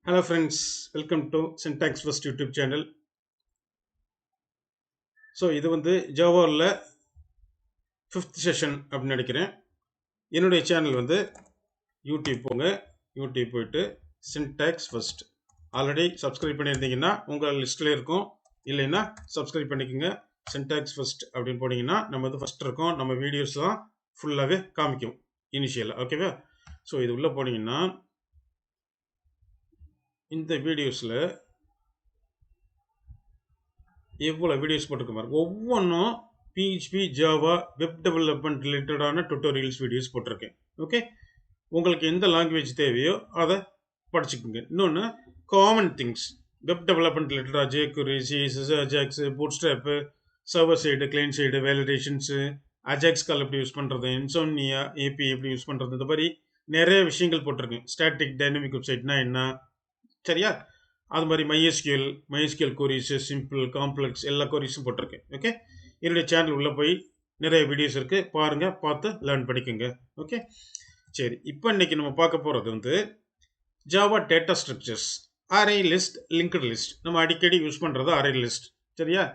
Hello friends, welcome to Syntax First YouTube channel. So இது வந்து ஜாவாவில் 5th session அப்படின்னு நினைக்கிறேன். என்னுடைய சேனல் வந்து யூடியூப் போங்க, யூடியூப் போயிட்டு Syntax First ஆல்ரெடி சப்ஸ்கிரைப் பண்ணியிருந்தீங்கன்னா உங்கள் லிஸ்ட்டில் இருக்கும், இல்லைன்னா சப்ஸ்கிரைப் பண்ணிக்கோங்க. Syntax First அப்படின்னு போனீங்கன்னா நம்ம வந்து ஃபஸ்ட் இருக்கோம், நம்ம வீடியோஸ்லாம் ஃபுல்லாகவே காமிக்கும் இனிஷியலாக. ஓகேவா? ஸோ இது உள்ளே போனீங்கன்னா இந்த வீடியோஸில் எவ்வளோ வீடியோஸ் போட்டிருக்க மாதிரி ஒவ்வொன்றும் பிஹெச்பி ஜாவா வெப் டெவலப்மெண்ட் ரிலேட்டடான டுட்டோரியல்ஸ் வீடியோஸ் போட்டிருக்கேன். ஓகே, உங்களுக்கு எந்த லாங்குவேஜ் தேவையோ அதை படிச்சுக்கோங்க. இன்னொன்று காமன் திங்ஸ் வெப் டெவலப்மெண்ட் ரிலேட்டடாக jQuery, CSS, ajax, bootstrap, server side, client side, validations, ajax call எப்படி யூஸ் பண்ணுறது, இன்சோம்னியா ஏபி எப்படி யூஸ் பண்ணுறது, இந்த மாதிரி நிறைய விஷயங்கள் போட்டிருக்கேன். ஸ்டாட்டிக் டைனமிக் வெப்சைட்னா என்ன, சரியா? அது மாதிரி மைஎஸ்கியூஎல் கோரிஸு, சிம்பிள், காம்ப்ளெக்ஸ் எல்லா கோரிஸும் போட்டிருக்கேன். ஓகே, என்னுடைய சேனல் உள்ளே போய் நிறைய வீடியோஸ் இருக்குது, பாருங்கள், பார்த்து லேர்ன் பண்ணிக்கோங்க. ஓகே, சரி. இப்போ இன்றைக்கி நம்ம பார்க்க போகிறது வந்து Java data structures, array list, linked list. நம்ம அடிக்கடி யூஸ் பண்ணுறது அரே லிஸ்ட், சரியா?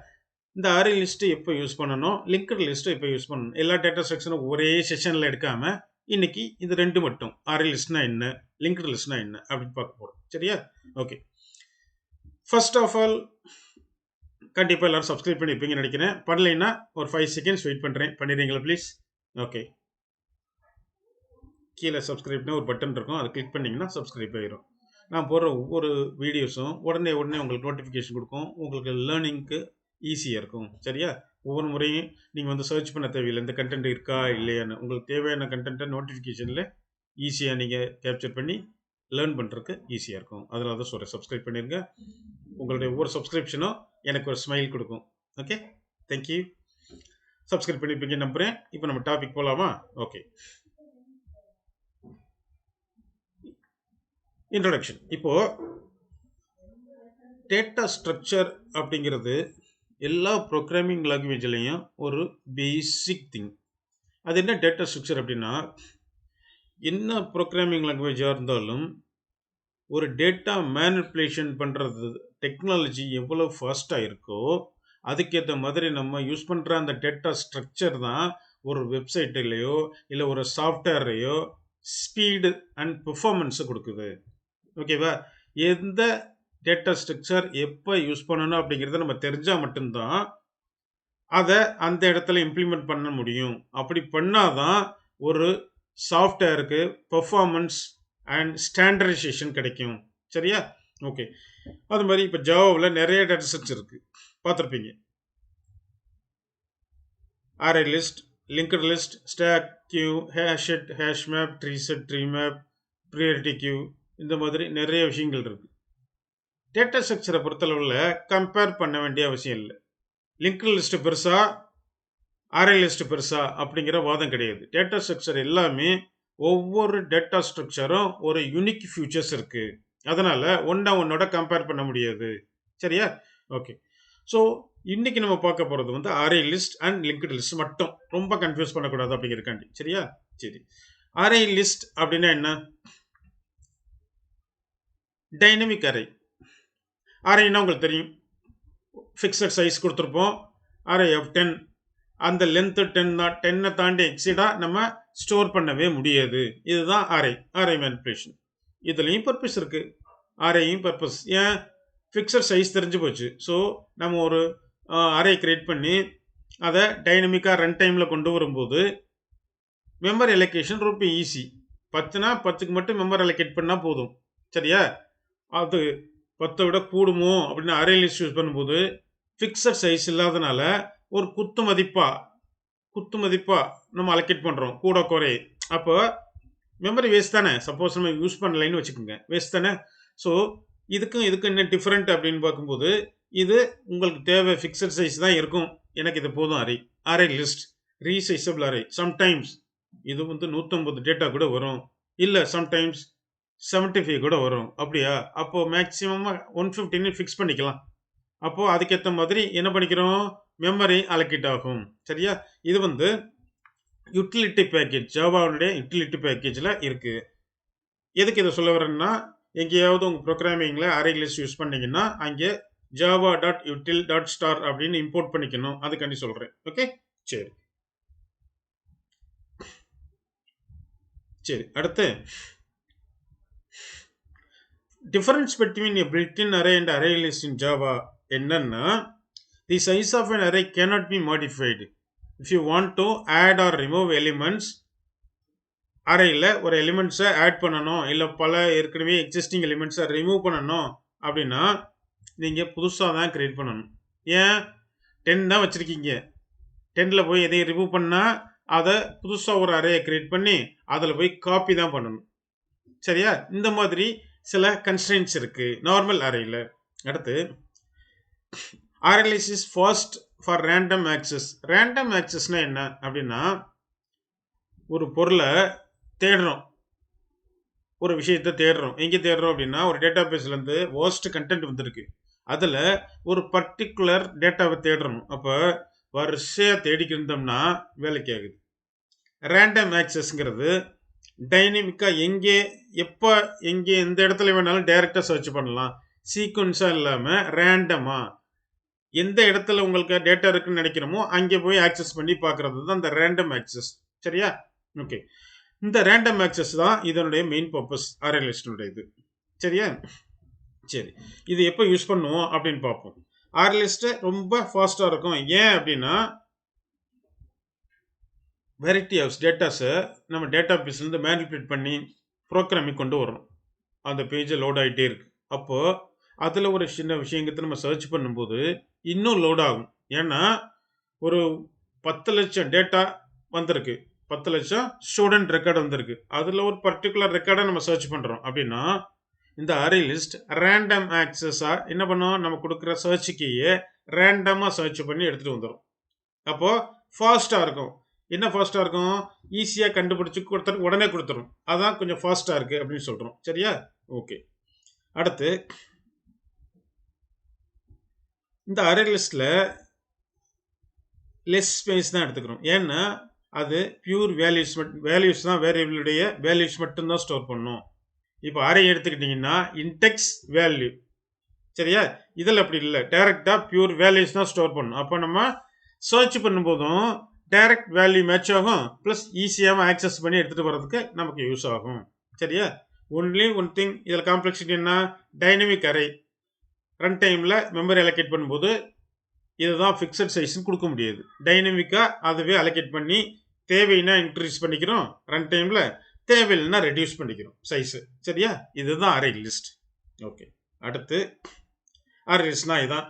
இந்த அரே லிஸ்ட்டு எப்போ யூஸ் பண்ணணும், லிங்க்டு லிஸ்ட்டு எப்போ யூஸ் பண்ணணும், எல்லா டேட்டா ஸ்ட்ரக்சரும் ஒரே செஷனில் எடுக்காமல் இன்னைக்கு இது ரெண்டு மட்டும், அரே லிஸ்ட்னா என்ன, லிங்க்டு லிஸ்ட்னா என்ன அப்படின்னு பார்க்க போகிறோம், சரியா? ஓகே, ஃபர்ஸ்ட் ஆஃப் ஆல் கண்டிப்பாக எல்லாரும் சப்ஸ்கிரைப் பண்ணியிருப்பீங்கன்னு நினைக்கிறேன். பண்ணலைன்னா ஒரு 5 செகண்ட்ஸ் வெயிட் பண்ணுறேன், பண்ணிடுறீங்களா ப்ளீஸ்? ஓகே, கீழே சப்ஸ்கிரைப்னு ஒரு பட்டன் இருக்கும், அதை கிளிக் பண்ணிங்கன்னா சப்ஸ்கிரைப் ஆகிரும். நான் போடுற ஒவ்வொரு வீடியோஸும் உடனே உங்களுக்கு நோட்டிஃபிகேஷன் கொடுக்கும், உங்களுக்கு லேர்னிங்க்கு ஈஸியாக இருக்கும், சரியா? ஒவ்வொரு முறையும் நீங்கள் வந்து சர்ச் பண்ண தேவையில்லை இந்த கண்டென்ட் இருக்கா இல்லையான்னு. உங்களுக்கு தேவையான கண்டென்ட்டை நோட்டிஃபிகேஷனில் ஈஸியாக நீங்கள் கேப்சர் பண்ணி லேர்ன் பண்ணுறதுக்கு ஈஸியாக இருக்கும். அதனால தான் சொல்கிறேன், சப்ஸ்கிரைப் பண்ணிடுங்க. உங்களுடைய ஒவ்வொரு சப்ஸ்கிரிப்ஷனும் எனக்கு ஒரு ஸ்மைல் கொடுக்கும். Okay, thank you. சப்ஸ்கிரைப் பண்ணியிருப்பீங்க நம்புகிறேன். இப்போ நம்ம டாபிக் போகலாமா? Okay, introduction. இப்போது டேட்டா ஸ்ட்ரக்சர் அப்படிங்கிறது எல்லா ப்ரோக்ராமிங் லாங்குவேஜ்லேயும் ஒரு பேசிக் திங். அது என்ன டேட்டா ஸ்ட்ரக்சர் அப்படின்னா, என்ன ப்ரோக்ராமிங் லாங்குவேஜாக இருந்தாலும் ஒரு டேட்டா மேனிப்புலேஷன் பண்ணுறது டெக்னாலஜி எவ்வளோ ஃபாஸ்ட்டாக இருக்கோ அதுக்கேற்ற மாதிரி நம்ம யூஸ் பண்ணுற அந்த டேட்டா ஸ்ட்ரக்சர் தான் ஒரு வெப்சைட்லேயோ இல்லை ஒரு சாஃப்ட்வேர்லையோ ஸ்பீடு அண்ட் பெர்ஃபார்மன்ஸை கொடுக்குது. ஓகேவா? எந்த டேட்டா ஸ்ட்ரக்சர் எப்போ யூஸ் பண்ணணும் அப்படிங்கிறத நம்ம தெரிஞ்சால் மட்டும்தான் அதை அந்த இடத்துல இம்ப்ளிமெண்ட் பண்ண முடியும். அப்படி பண்ணாதான் ஒரு சாஃப்ட்வேருக்கு பெர்ஃபார்மன்ஸ் அண்ட் ஸ்டாண்டர்டைசேஷன் கிடைக்கும், சரியா? ஓகே, அது மாதிரி இப்போ ஜாவாவில் நிறைய டேட்டா ஸ்ட்ரக்சர் இருக்குது, பார்த்துருப்பீங்க. Array list, linked list, stack queue, hashed, hash map, tree set, tree map, priority queue, இந்த மாதிரி நிறைய விஷயங்கள் இருக்குது. டேட்டா ஸ்ட்ரக்சரை பொறுத்தளவில் கம்பேர் பண்ண வேண்டிய அவசியம் இல்லை. லிங்க்டு லிஸ்ட் பெருசா அரே லிஸ்ட் பெருசா அப்படிங்கிற வாதம் கிடையாது. டேட்டா ஸ்ட்ரக்சர் எல்லாமே ஒவ்வொரு டேட்டா ஸ்ட்ரக்சரும் ஒரு யூனிக் ஃபியூச்சர்ஸ் இருக்குது, அதனால் ஒன்னோட கம்பேர் பண்ண முடியாது, சரியா? ஓகே, ஸோ இன்னைக்கு நம்ம பார்க்க போகிறது வந்து array list and linked list மட்டும், ரொம்ப கன்ஃபியூஸ் பண்ணக்கூடாது அப்படிங்கிறக்காண்டி, சரியா? சரி, அரே லிஸ்ட் அப்படின்னா என்ன? Dynamic array. அரேன்னா உங்களுக்கு தெரியும், ஃபிக்ஸட் சைஸ் கொடுத்துருப்போம், அரே ஆஃப் 10, அந்த லென்த்து 10 தான், 10 தாண்டி எக்ஸிடாக நம்ம ஸ்டோர் பண்ணவே முடியாது. இதுதான் அரே மேனிப்புலேஷன். இதுலேயும் பர்பஸ் இருக்குது, அரேயும் பர்பஸ். ஏன்? ஃபிக்ஸட் சைஸ் தெரிஞ்சு போச்சு. ஸோ நம்ம ஒரு அரே கிரியேட் பண்ணி அதை டைனமிக்காக ரன் டைமில் கொண்டு வரும்போது மெமரி அலோகேஷன் ரொம்ப ஈஸி. 10னா 10க்கு மட்டும் மெமரி அலோகேட் பண்ணால் போதும், சரியா? அது 10 விட கூடுமோ அப்படின்னு அரே லிஸ்ட் யூஸ் பண்ணும்போது ஃபிக்ஸட் சைஸ் இல்லாதனால ஒரு குத்து மதிப்பா நம்ம அலோகேட் பண்ணுறோம், கூட குறை. அப்போ மெமரி வேஸ்ட் தானே. சப்போஸ் நம்ம யூஸ் பண்ணலைன்னு வச்சுக்கோங்க, வேஸ்ட் தானே. ஸோ இதுக்கும் என்ன டிஃப்ரெண்ட் அப்படின்னு பார்க்கும்போது, இது உங்களுக்கு தேவை ஃபிக்ஸட் சைஸ் தான் இருக்கும், எனக்கு இது போதும். Array list resizable array. Sometimes இது வந்து 150 டேட்டா கூட வரும், இல்லை சம்டைம்ஸ் 75 கூட வரும். அப்படியா? அப்போது மேக்ஸிமமாக 150 ஃபிக்ஸ் பண்ணிக்கலாம். அப்போது அதுக்கேற்ற மாதிரி என்ன பண்ணிக்கிறோம், மெமரி அலோகேட் ஆகும், சரியா? இது வந்து யூட்டிலிட்டி பேக்கேஜ், ஜாவாவுடைய யூட்டிலிட்டி பேக்கேஜில் இருக்குது. எதுக்கு இதை சொல்ல வரேன்னா, எங்கேயாவது உங்கள் ப்ரோக்ராமிங்கில் அரே லிஸ்ட் யூஸ் பண்ணீங்கன்னா அங்கே java.util.star அப்படின்னு இம்போர்ட் பண்ணிக்கணும். அதுக்காண்டி சொல்கிறேன். ஓகே, சரி சரி. அடுத்து difference between a built-in array and array list in Java என்னன்னா the size of an array cannot be modified. If you want to add or remove elements, அரேயில் ஒரு எலிமெண்ட்ஸை ஆட் பண்ணணும், இல்லை பல ஏற்கனவே எக்ஸிஸ்டிங் எலிமெண்ட்ஸை ரிமூவ் பண்ணணும் அப்படின்னா நீங்கள் புதுசாக தான் க்ரியேட் பண்ணணும். ஏன் 10 தான் வச்சுருக்கீங்க, 10ல் போய் எதையும் ரிமூவ் பண்ணால் அதை புதுசாக ஒரு அரேயை க்ரியேட் பண்ணி அதில் போய் காப்பி தான் பண்ணணும். சரியா? இந்த மாதிரி சில கன்ஸ்ட்ரெயின்ட்ஸ் இருக்குது நார்மல் அரேயில். அடுத்து array list is fast for random access. Random ஆக்சஸ்னால் என்ன அப்படின்னா ஒரு பொருளை தேடுறோம், ஒரு விஷயத்தை தேடுறோம். எங்கே தேடுறோம் அப்படின்னா ஒரு டேட்டா பேஸ்லேருந்து வேர்ஸ்ட் கண்டென்ட் வந்திருக்கு, அதில் ஒரு பர்டிகுலர் டேட்டாவை தேடுறோம். அப்போ வரிசையாக தேடிக்கிட்டு இருந்தோம்னா வேலைக்கு ஆகுது. ரேண்டம் ஆக்சஸ்ங்கிறது டைனமிக்காக எங்கே எப்போ எங்கே எந்த இடத்துல வேணாலும் டைரெக்டாக சர்ச் பண்ணலாம். சீக்வன்ஸாக இல்லாமல் ரேண்டமாக எந்த இடத்துல உங்களுக்கு டேட்டா இருக்குன்னு நினைக்கிறோமோ அங்கே போய் ஆக்சஸ் பண்ணி பார்க்குறது தான் இந்த ரேண்டம் ஆக்சஸ். சரியா? ஓகே, இந்த ரேண்டம் ஆக்சஸ் தான் இதனுடைய மெயின் பர்பஸ் அரே லிஸ்டினுடைய இது. சரியா? சரி, இது எப்போ யூஸ் பண்ணுவோம் அப்படின்னு பார்ப்போம். அரே லிஸ்ட்டு ரொம்ப ஃபாஸ்ட்டாக இருக்கும். ஏன் அப்படின்னா வெரைட்டி ஆஃப் டேட்டாஸை நம்ம டேட்டா பேஸ்லேருந்து மேனிபுலேட் பண்ணி ப்ரோக்ராமிங் கொண்டு வரோம். அந்த பேஜை லோட் ஆகிட்டே இருக்கு. அப்போது அதில் ஒரு சின்ன விஷயங்கிறத நம்ம சர்ச் பண்ணும்போது இன்னும் லோட் ஆகும். ஏன்னா ஒரு 10 லட்சம் டேட்டா வந்திருக்கு, 10 லட்சம் ஸ்டூடெண்ட் ரெக்கார்டு வந்திருக்கு, அதில் ஒரு பர்டிகுலர் ரெக்கார்டை நம்ம சர்ச் பண்ணுறோம் அப்படின்னா இந்த அரே லிஸ்ட் ரேண்டம் ஆக்சஸாக என்ன பண்ணோம், நம்ம கொடுக்குற சர்ச்சுக்கையே ரேண்டமாக சர்ச் பண்ணி எடுத்துகிட்டு வந்துடும். அப்போது ஃபாஸ்ட்டாக இருக்கும். என்ன ஃபாஸ்ட்டாக இருக்கும், ஈஸியாக கண்டுபிடிச்சி உடனே கொடுத்துரும். அதான் கொஞ்சம் ஃபாஸ்ட்டாக இருக்குது அப்படின்னு சொல்கிறோம். சரியா? ஓகே. அடுத்து இந்த அரே லிஸ்ட்டில் லெஸ் ஸ்பேஸ் தான் எடுத்துக்கிறோம். ஏன்னா அது பியூர் வேல்யூஸ் தான், வேரியபிளுடைய வேல்யூஸ் மட்டும்தான் ஸ்டோர் பண்ணும். இப்போ அரே எடுத்துக்கிட்டிங்கன்னா இன்டெக்ஸ் வேல்யூ. சரியா? இதில் அப்படி இல்லை, டைரெக்டாக பியூர் வேல்யூஸ் தான் ஸ்டோர் பண்ணும். அப்போ நம்ம சர்ச் பண்ணும்போதும் டைரக்ட் வேல்யூ மேட்ச் ஆகும், ப்ளஸ் ஈஸியாக ஆக்சஸ் பண்ணி எடுத்துகிட்டு வர்றதுக்கு நமக்கு யூஸ் ஆகும். சரியா? ஒன்லி ஒன் திங் இதில் காம்ப்ளெக்சிட்டி என்ன, டைனமிக் அரே ரன் டைமில் மெமரி அலோகேட் பண்ணும்போது இதுதான் ஃபிக்ஸட் சைஸ்ன்னு கொடுக்க முடியாது. டைனமிக்காக அதுவே அலோகேட் பண்ணி தேவைன்னா இன்க்ரீஸ் பண்ணிக்கிறோம், ரன் டைமில் தேவையில்லைன்னா ரெடியூஸ் பண்ணிக்கிறோம் சைஸு. சரியா? இதுதான் அரே லிஸ்ட். ஓகே. அடுத்து அரே லிஸ்ட்னா இதுதான்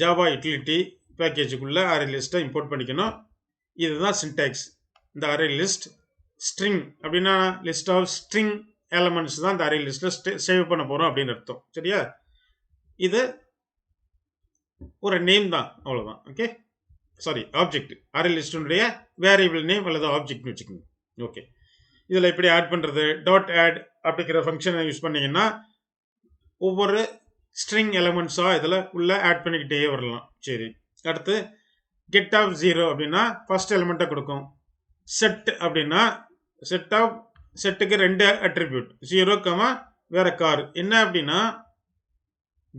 ஜாவா யூட்டிலிட்டி பேக்கேஜுக்குள்ளே அரே லிஸ்ட்டை இம்போர்ட் பண்ணிக்கணும். இதுதான் சின்டாக்ஸ். இந்த அரே லிஸ்ட் ஸ்ட்ரிங் அப்படின்னா லிஸ்ட் ஆஃப் ஸ்ட்ரிங் எலமெண்ட்ஸ் தான் இந்த அரே லிஸ்ட்டில் சேவ் பண்ண போகிறோம் அப்படின்னு அர்த்தம். சரியா? இது ஒரு நேம் தான், அவ்வளோதான். Okay, sorry, object. அரே லிஸ்டினுடைய வேரியபிள் நேம் அல்லது ஆப்ஜெக்ட்னு வச்சுக்கோங்க. ஓகே, இதில் எப்படி ஆட் பண்ணுறது, டாட் ஆட் அப்படிங்கிற ஃபங்க்ஷனை யூஸ் பண்ணிங்கன்னா ஒவ்வொரு ஸ்ட்ரிங் எலமெண்ட்ஸாக இதில் உள்ளே ஆட் பண்ணிக்கிட்டே வரலாம். சரி, அடுத்து கெட் ஆஃப் 0 அப்படின்னா ஃபர்ஸ்ட் எலிமெண்ட்டை கொடுக்கும். செட் அப்படின்னா செட்டுக்கு 2 அட்ரிபியூட், 0, வேற கார். என்ன அப்படின்னா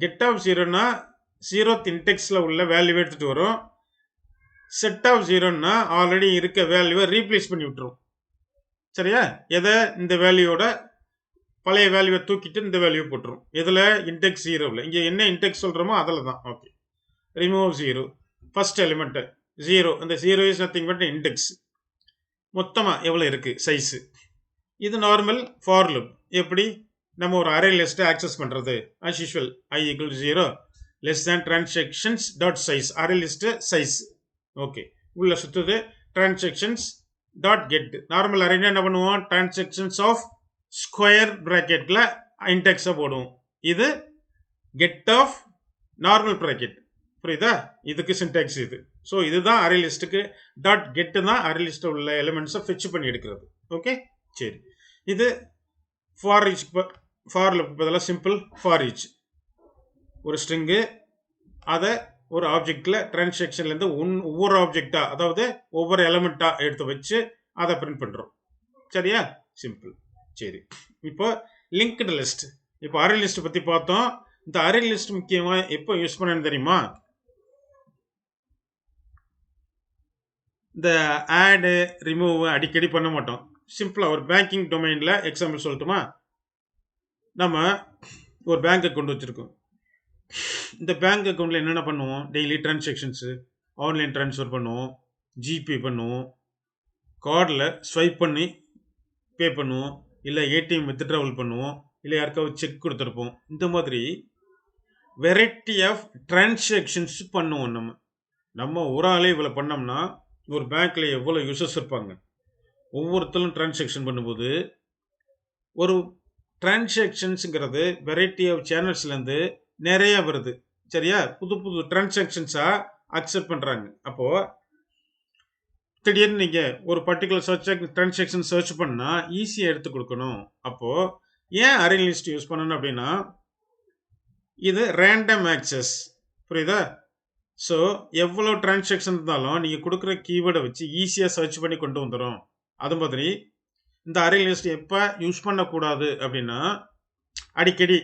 கெட் ஆஃப் 0னா 0th இன்டெக்ஸில் உள்ள வேல்யூவை எடுத்துகிட்டு வரும். செட் ஆஃப் 0னா ஆல்ரெடி இருக்க வேல்யூவை ரீப்ளேஸ் பண்ணி விட்டுரும். சரியா? எதை, இந்த வேல்யூவோட பழைய வேல்யூவை தூக்கிட்டு இந்த வேல்யூ போட்டுரும். இதில் இன்டெக்ஸ் 0வில் இங்கே என்ன இன்டெக்ஸ் சொல்கிறோமோ அதில் தான். ஓகே, ரிமூவ் 0, ஃபர்ஸ்ட் எலிமெண்ட்டு 0, இந்த 0 இஸ் நத்திங் பட் இன்டெக்ஸ். மொத்தமாக எவ்வளோ இருக்குது சைஸு. இது நார்மல் ஃபார் லூப். எப்படி நம்ம ஒரு அரே லிஸ்ட்டை ஆக்சஸ் பண்ணுறது, as usual I = 0 less than transactions dot size, array list size. Okay, உள்ள சுற்றுது transactions dot get. Normal arena என்ன பண்ணுவோம், transactions ஆஃப் ஸ்கொயர் ப்ராக்கெட்டில் இன்டெக்ஸை போடுவோம். இது கெட் ஆஃப் நார்மல் ப்ராக்கெட். புரியுதா? இதுக்கு சின்டாக்ஸ் இது. ஸோ இதுதான் அரே லிஸ்ட்டுக்கு டாட் கெட்டு தான் அரே லிஸ்ட்டில் உள்ள எலிமெண்ட்ஸை ஃபிச் பண்ணி எடுக்கிறது. ஓகே, சரி. இது ஃபார் ஈச், ஃபார் லுக்கு பதிலாக சிம்பிள் ஃபார் ஈச். ஒரு ஸ்ட்ரிங்கு, அதை ஒரு ஆப்ஜெக்டில் டிரான்சாக்ஷன்லேருந்து ஒவ்வொரு ஆப்ஜெக்டாக, அதாவது ஒவ்வொரு எலிமெண்ட்டாக எடுத்து வச்சு அதை பிரிண்ட் பண்ணுறோம். சரியா? சிம்பிள். சரி, இப்போ லிங்க்டு லிஸ்ட். இப்போ அரே லிஸ்ட் பற்றி பார்த்தோம். இந்த அரே லிஸ்ட் முக்கியமாக எப்போ யூஸ் பண்ணணும்னு தெரியுமா? இந்த ஆடு ரிமூவ் அடிக்கடி பண்ண மாட்டோம். சிம்பிளாக ஒரு பேங்கிங் டொமைனில் எக்ஸாம்பிள் சொல்லட்டுமா? நம்ம ஒரு பேங்க் அக்கௌண்ட் வச்சுருக்கோம். இந்த பேங்க் அக்கௌண்ட்டில் என்னென்ன பண்ணுவோம்? டெய்லி டிரான்சாக்ஷன்ஸு, ஆன்லைன் ட்ரான்ஸ்ஃபர் பண்ணுவோம், ஜிபே பண்ணுவோம், கார்டில் ஸ்வைப் பண்ணி பே பண்ணுவோம், இல்லை ஏடிஎம் வித்ட்ராவல் பண்ணுவோம், இல்லை யாருக்காவது செக் கொடுத்துருப்போம். இந்த மாதிரி வெரைட்டி ஆஃப் டிரான்சாக்ஷன்ஸ் பண்ணுவோம். நம்ம ஒரு ஆளே இவ்வளோ பண்ணோம்னா ஒரு பேங்க்கில் எவ்வளோ யூசர்ஸ் இருப்பாங்க. ஒவ்வொருத்தரும் டிரான்சாக்ஷன் பண்ணும்போது ஒரு டிரான்சாக்ஷன்ஸுங்கிறது வெரைட்டி ஆஃப் சேனல்ஸ்லேருந்து நிறைய வருது. சரியா? புது புது டிரான்சாக்ஷன்ஸாக அக்செப்ட் பண்ணுறாங்க. அப்போது திடீர்னு நீங்கள் ஒரு பர்டிகுலர் டிரான்சாக்ஷன் சர்ச் பண்ணால் ஈஸியாக எடுத்து கொடுக்கணும். அப்போது ஏன் அரே லிஸ்ட் யூஸ் பண்ணணும் அப்படின்னா, இது ரேண்டம் ஆக்சஸ். புரியுதா? ஸோ எவ்வளோ டிரான்சாக்ஷன் இருந்தாலும் நீங்கள் கொடுக்குற கீவேர்டை வச்சு ஈஸியாக சர்ச் பண்ணி கொண்டு வந்துடும். அது மாதிரி இந்த அரே லிஸ்ட் எப்போ யூஸ் பண்ணக்கூடாது அப்படின்னா, அடிக்கடி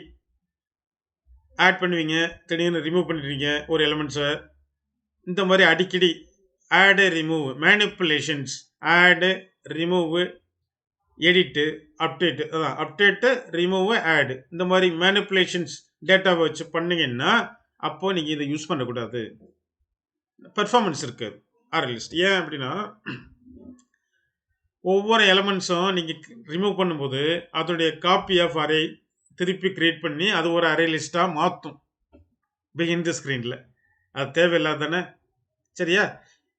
ஆட் பண்ணுவீங்க, திடீர்னு ரிமூவ் பண்ணிடுவீங்க ஒரு எலிமெண்ட்ஸை. இந்த மாதிரி அடிக்கடி ஆடு ரிமூவ் மேனிப்புலேஷன்ஸ், ஆடு ரிமூவ் எடிட்டு அப்டேட்டு, அதான் அப்டேட்டு ரிமூவ் ஆடு, இந்த மாதிரி மேனிப்புலேஷன்ஸ் டேட்டாவை வச்சு பண்ணிங்கன்னா அப்போது நீங்கள் இதை யூஸ் பண்ணக்கூடாது. பெர்ஃபார்மன்ஸ் இருக்குது அரே லிஸ்ட். ஏன் அப்படின்னா, ஒவ்வொரு எலமெண்ட்ஸும் நீங்கள் ரிமூவ் பண்ணும்போது அதோடைய காப்பி ஆஃப் அரே திருப்பி கிரியேட் பண்ணி அது ஒரு அரே லிஸ்ட்டாக மாற்றும் பிகின் தி ஸ்க்ரீனில். அது தேவையில்லாத தானே? சரியா?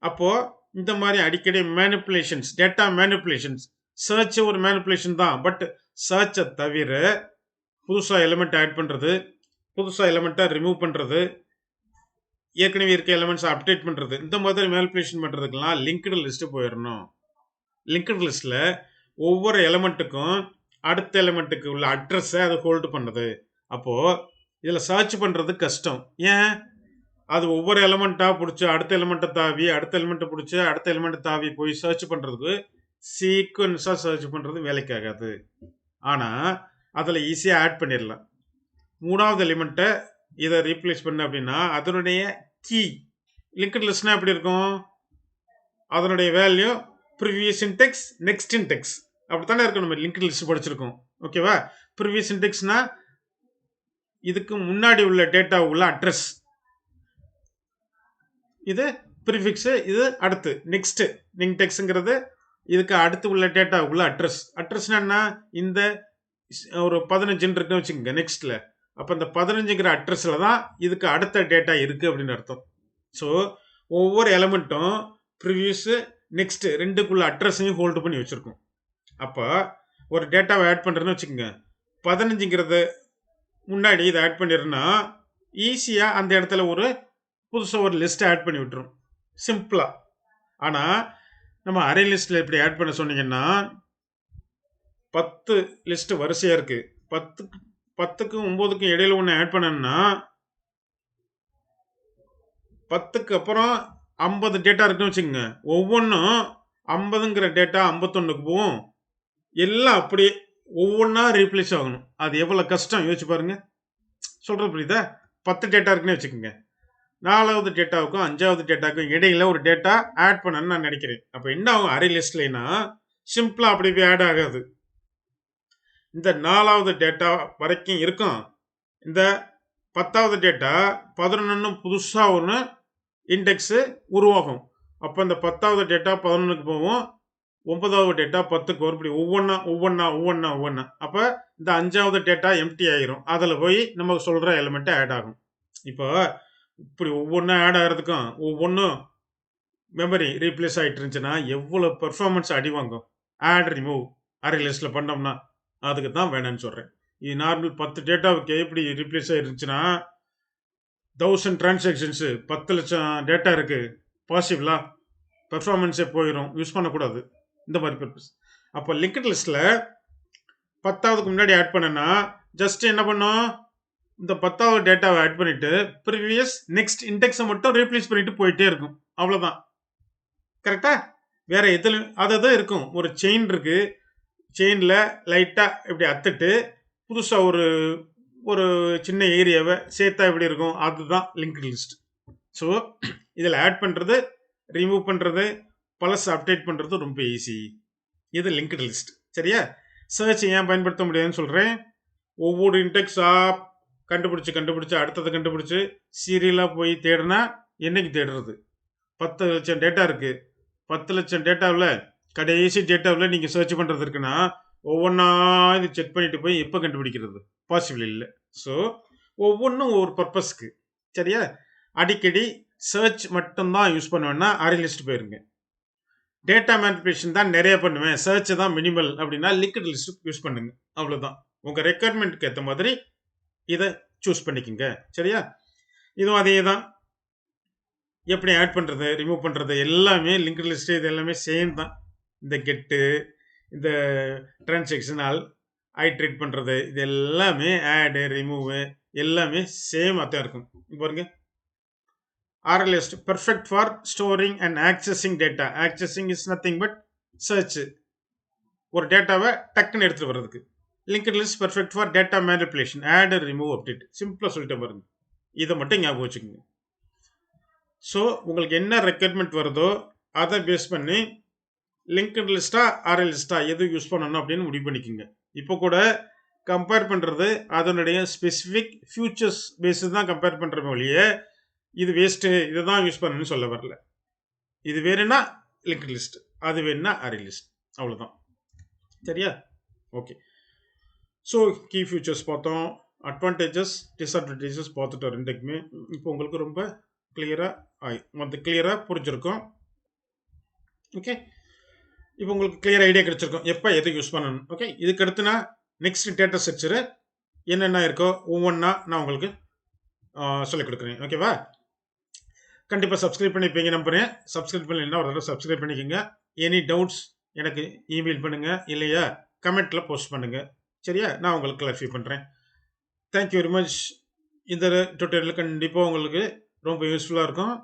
அப்போது இந்த மாதிரி அடிக்கடி மேனிப்புலேஷன்ஸ், டேட்டா மேனிப்புலேஷன்ஸ், சர்ச் ஒரு மேனிப்புலேஷன் தான். பட் சர்ச்சை தவிர புதுசாக எலிமெண்ட் ஆட் பண்ணுறது, புதுசாக எலிமெண்ட்டை ரிமூவ் பண்ணுறது, ஏற்கனவே இருக்க எலிமெண்ட்ஸை அப்டேட் பண்ணுறது, இந்த மாதிரி மேனிப்புலேஷன் பண்ணுறதுக்கெல்லாம் லிங்க்டு லிஸ்ட்டு போயிடணும். லிங்க்டு லிஸ்ட்டில் ஒவ்வொரு எலிமெண்ட்டுக்கும் அடுத்த எலிமெண்ட்டுக்கு உள்ள அட்ரஸை அதை ஹோல்டு பண்ணுது. அப்போது இதில் சர்ச் பண்ணுறது கஷ்டம். ஏன்? அது ஒவ்வொரு எலிமெண்ட்டாக பிடிச்சி அடுத்த எலிமெண்ட்டை தாவி, அடுத்த எலிமெண்ட்டை பிடிச்சி அடுத்த எலிமெண்ட்டை தாவி போய் சர்ச் பண்ணுறதுக்கு சீக்வன்ஸாக சர்ச் பண்ணுறது வேலைக்கு ஆகாது. ஆனால் அதில் ஈஸியாக ஆட் பண்ணிடலாம். மூணாவது எலிமெண்ட்டை இதை ரீப்ளேஸ் பண்ண அப்படின்னா அதனுடைய கீ லிங்க்டு லிஸ்ட்னா எப்படி இருக்கும்? அதனுடைய value previous index, next index, அப்படி தானே இருக்கும். நம்ம லிங்க்டு லிஸ்ட் படிச்சிருக்கோம். ஓகேவா? ப்ரீவியஸ் இன்டெக்ஸ்னா இதுக்கு முன்னாடி உள்ள டேட்டா உள்ள அட்ரஸ், இது ப்ரிஃபிக்ஸு, இது அடுத்து நெக்ஸ்ட்டு இன்டெக்ஸுங்கிறது இதுக்கு அடுத்து உள்ள டேட்டா உள்ள அட்ரஸ். அட்ரஸ்னா என்ன? இந்த ஒரு 15 இருக்குன்னு வச்சுக்கோங்க நெக்ஸ்ட்டில். அப்போ இந்த 15ங்கிற அட்ரஸில் தான் இதுக்கு அடுத்த டேட்டா இருக்குது அப்படின்னு அர்த்தம். ஸோ ஒவ்வொரு எலமெண்ட்டும் ப்ரிவியஸு நெக்ஸ்ட்டு ரெண்டுக்குள்ள அட்ரஸையும் ஹோல்டு பண்ணி வச்சுருக்கோம். அப்போ ஒரு டேட்டாவை ஆட் பண்ணுறேன்னு வச்சுக்கோங்க, 15ங்கிறத முன்னாடி இதை ஆட் பண்ணிடுறேன்னா ஈஸியாக அந்த இடத்துல ஒரு புதுசாக ஒரு லிஸ்ட்டை ஆட் பண்ணி விட்டுரும் சிம்பிளாக. ஆனால் நம்ம அரே லிஸ்ட்டில் எப்படி ஆட் பண்ண சொன்னீங்கன்னா 10 லிஸ்ட்டு வரிசையாக இருக்குது, 10க்கும் 9க்கும் இடையில ஒன்று ஆட் பண்ணணும்னா 10க்கு அப்புறம் 50 டேட்டா இருக்குன்னு வச்சுக்கோங்க. ஒவ்வொன்றும் 50ங்கிற டேட்டா 51க்கு போகும். எல்லாம் அப்படியே ஒவ்வொன்றா ரீப்ளேஸ் ஆகணும். அது எவ்வளோ கஷ்டம் யோசிச்சு பாருங்க. சொல்கிறது புரியுதா? 10 டேட்டா இருக்குன்னு வச்சுக்கோங்க. 4வது டேட்டாவுக்கும் 5வது டேட்டாவுக்கும் இடையில ஒரு டேட்டா ஆட் பண்ணணும்னு நான் நினைக்கிறேன். அப்போ என்ன ஆகும் அரே லிஸ்ட்லனா சிம்பிளாக அப்படி போய் ஆட் ஆகாது. இந்த 4வது டேட்டா வரைக்கும் இருக்கும். இந்த 10வது டேட்டா 11 புதுசாக ஒன்று இண்டெக்ஸு உருவாகும். அப்போ இந்த 10வது டேட்டா 11க்கு போகும், 9வது டேட்டா 10க்கு வரும். இப்படி ஒவ்வொன்றா. அப்போ இந்த 5வது டேட்டா எம்டி ஆயிரும். அதில் போய் நம்ம சொல்கிற எலிமெண்ட்டை ஆட் ஆகும். இப்போ இப்படி ஒவ்வொன்றா ஆட் ஆகிறதுக்கும் ஒவ்வொன்றும் மெமரி ரீப்ளேஸ் ஆகிட்டு இருந்துச்சுன்னா எவ்வளோ பெர்ஃபார்மன்ஸ் அடி வாங்கும். ஆட் ரிமூவ் அரே லிஸ்ட்டில் பண்ணோம்னா அதுக்கு தான் வேணான்னு சொல்கிறேன். இது நார்மல் 10 டேட்டாவுக்கு எப்படி ரீப்ளேஸ் ஆகிருந்துச்சுன்னா 1000 டிரான்சாக்ஷன்ஸு 10 லட்சம் டேட்டா இருக்குது, பாசிபிளா பெர்ஃபார்மன்ஸே போயிடும், யூஸ் பண்ணக்கூடாது. இந்த மாதிரி பர்பஸ். அப்போ லிங்க்டு லிஸ்ட்டில் 10வதுக்கு முன்னாடி ஆட் பண்ணனா ஜஸ்ட் என்ன பண்ணோம், இந்த 10வது டேட்டாவை ஆட் பண்ணிவிட்டு ப்ரீவியஸ் நெக்ஸ்ட் இண்டெக்ஸை மட்டும் ரீப்ளேஸ் பண்ணிட்டு போயிட்டே இருக்கும். அவ்வளோதான். கரெக்டாக? வேறு எதில் அதுதான் இருக்கும். ஒரு செயின் இருக்குது, செயினில் லைட்டாக இப்படி அத்துட்டு புதுசாக ஒரு ஒரு சின்ன ஏரியாவை சேர்த்தா எப்படி இருக்கும் அதுதான் லிங்க்டு லிஸ்ட். ஸோ இதில் ஆட் பண்ணுறது, ரிமூவ் பண்ணுறது, பழசு அப்டேட் பண்ணுறது ரொம்ப ஈஸி. இது லிங்க்டு லிஸ்ட். சரியா? சர்ச் ஏன் பயன்படுத்த முடியாதுன்னு சொல்கிறேன். ஒவ்வொரு இன்டெக்ஸாக கண்டுபிடிச்சி அடுத்ததை கண்டுபிடிச்சி சீரியலாக போய் தேடினா என்னைக்கு தேடுறது? 10 லட்சம் டேட்டா இருக்குது. 10 லட்சம் டேட்டாவில் கடைசி டேட்டாவில் நீங்கள் சர்ச் பண்ணுறது இருக்குன்னா ஒவ்வொன்றா இது செக் பண்ணிட்டு போய் எப்போ கண்டுபிடிக்கிறது? பாசிபிள் இல்லை. ஸோ ஒவ்வொன்றும் ஒவ்வொரு பர்பஸ்க்கு. சரியா? அடிக்கடி சர்ச் மட்டும்தான் யூஸ் பண்ணுவேன்னா அரே லிஸ்ட் போயிருங்க. டேட்டா மேனிபுலேஷன் தான் நிறைய பண்ணுவேன், சர்ச் தான் மினிமல் அப்படின்னா லிங்க்டு லிஸ்ட் யூஸ் பண்ணுங்க. அவ்வளோதான். உங்கள் ரெக்குயர்மெண்ட்டுக்கு ஏற்ற மாதிரி இதை சூஸ் பண்ணிக்கோங்க. சரியா? இதுவும் அதே தான். எப்படி ஆட் பண்ணுறது, ரிமூவ் பண்ணுறது எல்லாமே லிங்க்டு லிஸ்ட்டு, இது எல்லாமே சேம் தான். இந்த கெட்டு, இந்த டிரான்சாக்ஷன் ஐட்ரேட் பண்ணுறது, இது எல்லாமே ஆடு, ரிமூவு எல்லாமே சேமாக தான் இருக்கும். பாருங்க, array list perfect for storing and accessing data. Accessing is nothing but search. ஒரு டேட்டாவை டக்குன்னு எடுத்துட்டு வர்றதுக்கு. linked list perfect for data manipulation. Add, remove, update. சிம்பிளாக சொல்லிட்டு பாருங்க. இதை மட்டும் ஞாபகம் வச்சுக்கோங்க. ஸோ உங்களுக்கு என்ன ரெக்யர்மெண்ட் வருதோ அதை பேஸ் பண்ணி லிங்க்டு லிஸ்டா அரே லிஸ்டா எது யூஸ் பண்ணணும் அப்படின்னு முடிவு பண்ணிக்கோங்க. இப்போ கூட கம்பேர் பண்ணுறது அதனுடைய ஸ்பெசிஃபிக் ஃபியூச்சர்ஸ் பேஸஸ் தான் கம்பேர் பண்ணுற வழியே இது வேஸ்ட்டு, இதை தான் யூஸ் பண்ணணும்னு சொல்ல வரல. இது வேணும்னா லிங்க்டு லிஸ்ட், அது வேணும்னா அரே லிஸ்ட், அவ்வளோதான். சரியா? ஓகே. ஸோ கீ ஃபியூச்சர்ஸ் பார்த்தோம், அட்வான்டேஜஸ் டிஸ்அட்வான்டேஜஸ் பார்த்துட்டோம் ரெண்டுக்குமே. இப்போ உங்களுக்கு ரொம்ப கிளியராக புரிஞ்சிருக்கும். ஓகே, இப்போ உங்களுக்கு கிளியர் ஐடியா கிடைச்சிருக்கும் எப்போ எதை யூஸ் பண்ணணும். ஓகே, இதுக்கு அடுத்துனா நெக்ஸ்ட் டேட்டா ஸ்ட்ரக்சரு என்னென்ன இருக்கோ ஒவ்வொன்றா நான் உங்களுக்கு சொல்லிக் கொடுக்குறேன். ஓகேவா? கண்டிப்பாக சப்ஸ்கிரைப் பண்ணிப்பீங்க நம்புகிறேன். சப்ஸ்கிரைப் பண்ணலைன்னா ஒரு தடவை சப்ஸ்கிரைப் பண்ணிக்கோங்க. எனி டவுட்ஸ் எனக்கு இமெயில் பண்ணுங்கள், இல்லையா கமெண்ட்டில் போஸ்ட் பண்ணுங்கள். சரியா? நான் உங்களுக்கு கிளாரிஃபை பண்ணுறேன். Thank you very much. இந்த டுட்டோரியல் கண்டிப்பாக உங்களுக்கு ரொம்ப யூஸ்ஃபுல்லாக இருக்கும்.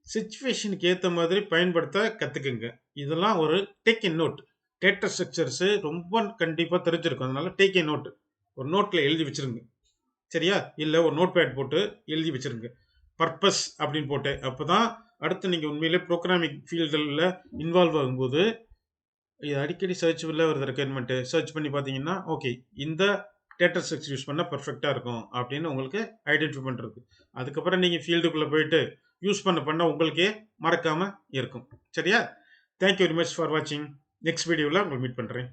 சிச்சுவேஷனுக்கு ஏற்ற மாதிரி பயன்படுத்த கற்றுக்குங்க. இதெல்லாம் ஒரு take in note. Data structures ரொம்ப கண்டிப்பாக தெரிஞ்சிருக்கும். அதனால டேக் இன் நோட் ஒரு நோட்டில் எழுதி வச்சுருங்க. சரியா? இல்லை ஒரு நோட் பேட் போட்டு எழுதி வச்சுருங்க. பர்பஸ் அப்படின்னு போட்டு. அப்போ தான் அடுத்து நீங்கள் உண்மையிலே ப்ரோக்ராமிங் ஃபீல்டில் இன்வால்வ் ஆகும்போது இது அடிக்கடி சர்ச் உள்ள ஒரு ரெக்குயர்மெண்ட்டு சர்ச் பண்ணி பார்த்தீங்கன்னா ஓகே இந்த டேட்டா ஸ்ட்ரக்சர் யூஸ் பண்ணால் பர்ஃபெக்டாக இருக்கும் அப்படின்னு உங்களுக்கு ஐடென்டிஃபை பண்ணுறது. அதுக்கப்புறம் நீங்கள் ஃபீல்டுக்குள்ளே போயிட்டு யூஸ் பண்ண உங்களுக்கே மறக்காமல் இருக்கும். சரியா? தேங்க்யூ வெரி மச் ஃபார் வாட்சிங். நெக்ஸ்ட் வீடியோவில் உங்களை மீட் பண்ணுறேன்.